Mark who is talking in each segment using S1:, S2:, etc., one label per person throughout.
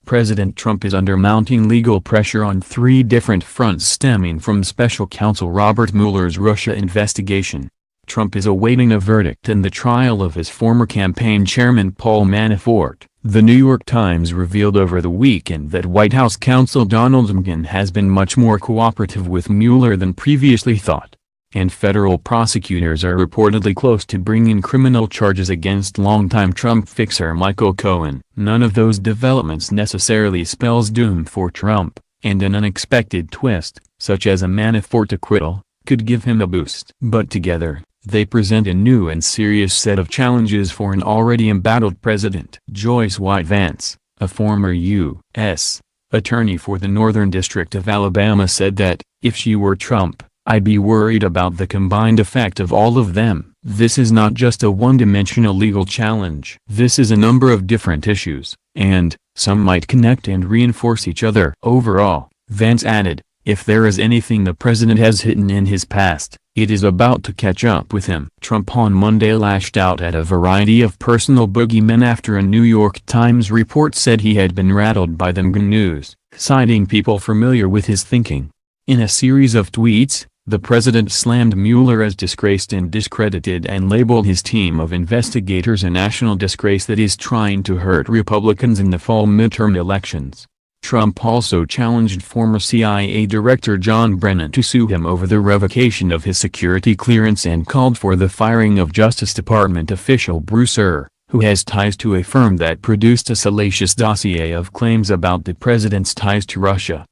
S1: President Trump is under mounting legal pressure on three different fronts stemming from special counsel Robert Mueller's Russia investigation. Trump is awaiting a verdict in the trial of his former campaign chairman Paul Manafort. The New York Times revealed over the weekend that White House counsel Donald Mcgahn has been much more cooperative with Mueller than previously thought, and federal prosecutors are reportedly close to bringing criminal charges against longtime Trump fixer Michael Cohen. None of those developments necessarily spells doom for Trump, and an unexpected twist, such as a Manafort acquittal, could give him a boost. But together, they present a new and serious set of challenges for an already embattled president. Joyce White Vance, a former U.S. attorney for the Northern District of Alabama, said that, if she were Trump, I'd be worried about the combined effect of all of them. This is not just a one-dimensional legal challenge. This is a number of different issues, and some might connect and reinforce each other. Overall, Vance added, if there is anything the president has hidden in his past, it is about to catch up with him. Trump on Monday lashed out at a variety of personal boogeymen after a New York Times report said he had been rattled by the Mcgahn news, citing people familiar with his thinking. In a series of tweets, the president slammed Mueller as disgraced and discredited and labeled his team of investigators a national disgrace that is trying to hurt Republicans in the fall midterm elections. Trump also challenged former CIA Director John Brennan to sue him over the revocation of his security clearance and called for the firing of Justice Department official Bruce who has ties to a firm that produced a salacious dossier of claims about the president's ties to Russia.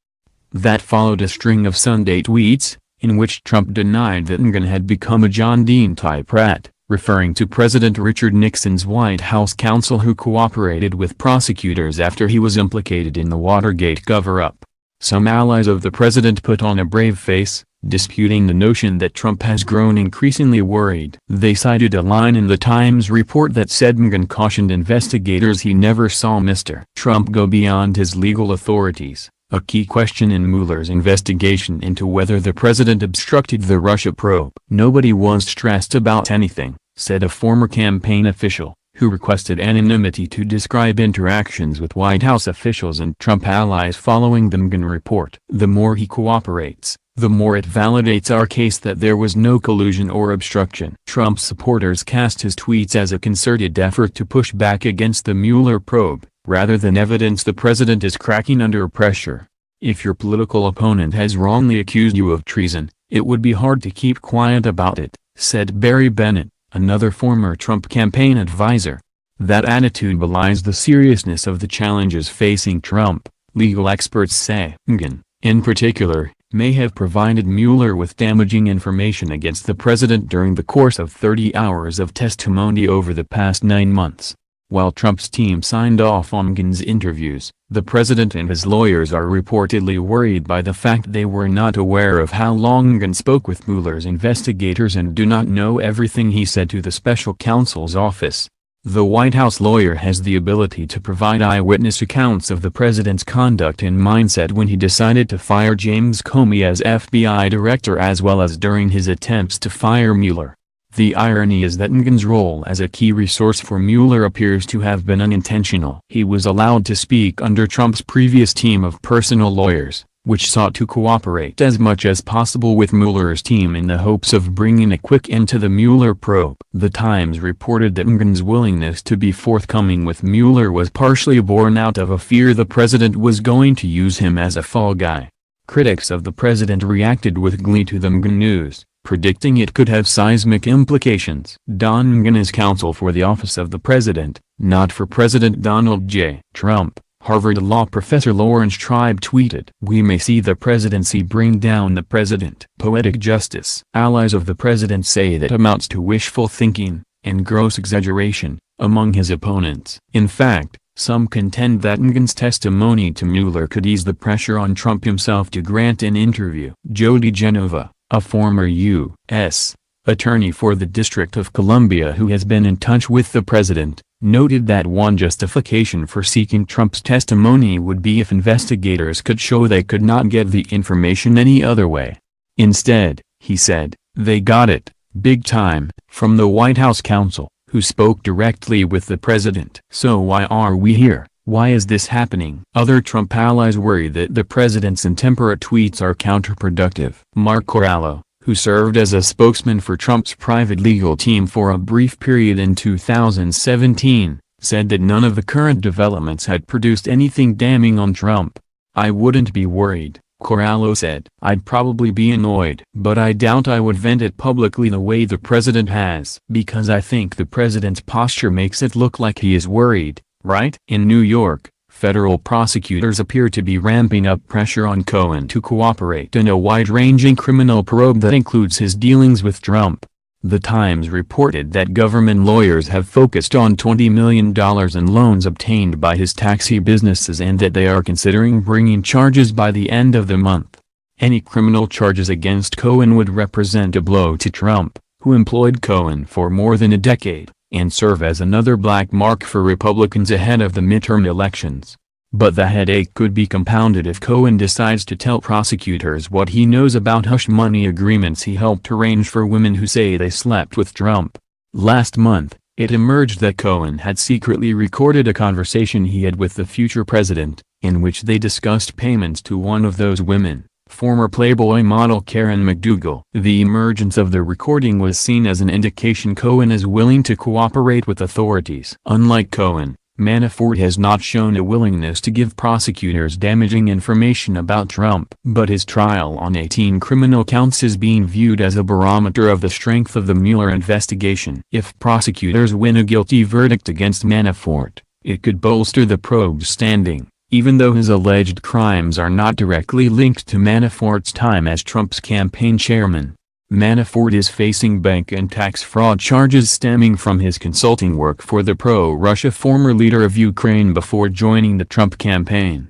S1: That followed a string of Sunday tweets, in which Trump denied that Mcgahn had become a John Dean-type rat, referring to President Richard Nixon's White House counsel who cooperated with prosecutors after he was implicated in the Watergate cover-up. Some allies of the president put on a brave face, disputing the notion that Trump has grown increasingly worried. They cited a line in the Times report that said Mcgahn cautioned investigators he never saw Mr. Trump go beyond his legal authorities, a key question in Mueller's investigation into whether the president obstructed the Russia probe. Nobody was stressed about anything, said a former campaign official, who requested anonymity to describe interactions with White House officials and Trump allies following the Mcgahn report. The more he cooperates, the more it validates our case that there was no collusion or obstruction. Trump supporters cast his tweets as a concerted effort to push back against the Mueller probe, rather than evidence the president is cracking under pressure. If your political opponent has wrongly accused you of treason, it would be hard to keep quiet about it, said Barry Bennett, another former Trump campaign advisor. That attitude belies the seriousness of the challenges facing Trump, legal experts say. Mcgahn, in particular, may have provided Mueller with damaging information against the president during the course of 30 hours of testimony over the past 9 months. While Trump's team signed off on Mcgahn's interviews, the president and his lawyers are reportedly worried by the fact they were not aware of how long Mcgahn spoke with Mueller's investigators and do not know everything he said to the special counsel's office. The White House lawyer has the ability to provide eyewitness accounts of the president's conduct and mindset when he decided to fire James Comey as FBI director as well as during his attempts to fire Mueller. The irony is that Mcgahn's role as a key resource for Mueller appears to have been unintentional. He was allowed to speak under Trump's previous team of personal lawyers, which sought to cooperate as much as possible with Mueller's team in the hopes of bringing a quick end to the Mueller probe. The Times reported that Mcgahn's willingness to be forthcoming with Mueller was partially born out of a fear the president was going to use him as a fall guy. Critics of the president reacted with glee to the Mcgahn news, predicting it could have seismic implications. Don Mcgahn is counsel for the office of the president, not for President Donald J. Trump. Harvard law professor Lawrence Tribe tweeted, "We may see the presidency bring down the president." Poetic justice. Allies of the president say that amounts to wishful thinking, and gross exaggeration, among his opponents. In fact, some contend that Mcgahn's testimony to Mueller could ease the pressure on Trump himself to grant an interview. Jody Genova, a former U.S. attorney for the District of Columbia who has been in touch with the president, noted that one justification for seeking Trump's testimony would be if investigators could show they could not get the information any other way. Instead, he said, they got it, big time, from the White House counsel, who spoke directly with the president. So why are we here? Why is this happening? Other Trump allies worry that the president's intemperate tweets are counterproductive. Mark Corallo, who served as a spokesman for Trump's private legal team for a brief period in 2017, said that none of the current developments had produced anything damning on Trump. "I wouldn't be worried," Corallo said. "I'd probably be annoyed, but I doubt I would vent it publicly the way the president has. Because I think the president's posture makes it look like he is worried, right?" In New York, federal prosecutors appear to be ramping up pressure on Cohen to cooperate in a wide-ranging criminal probe that includes his dealings with Trump. The Times reported that government lawyers have focused on $20 million in loans obtained by his taxi businesses and that they are considering bringing charges by the end of the month. Any criminal charges against Cohen would represent a blow to Trump, who employed Cohen for more than a decade, and serve as another black mark for Republicans ahead of the midterm elections. But the headache could be compounded if Cohen decides to tell prosecutors what he knows about hush money agreements he helped arrange for women who say they slept with Trump. Last month, it emerged that Cohen had secretly recorded a conversation he had with the future president, in which they discussed payments to one of those women, former Playboy model Karen McDougal. The emergence of the recording was seen as an indication Cohen is willing to cooperate with authorities. Unlike Cohen, Manafort has not shown a willingness to give prosecutors damaging information about Trump. But his trial on 18 criminal counts is being viewed as a barometer of the strength of the Mueller investigation. If prosecutors win a guilty verdict against Manafort, it could bolster the probe's standing, even though his alleged crimes are not directly linked to Manafort's time as Trump's campaign chairman. Manafort is facing bank and tax fraud charges stemming from his consulting work for the pro-Russia former leader of Ukraine before joining the Trump campaign.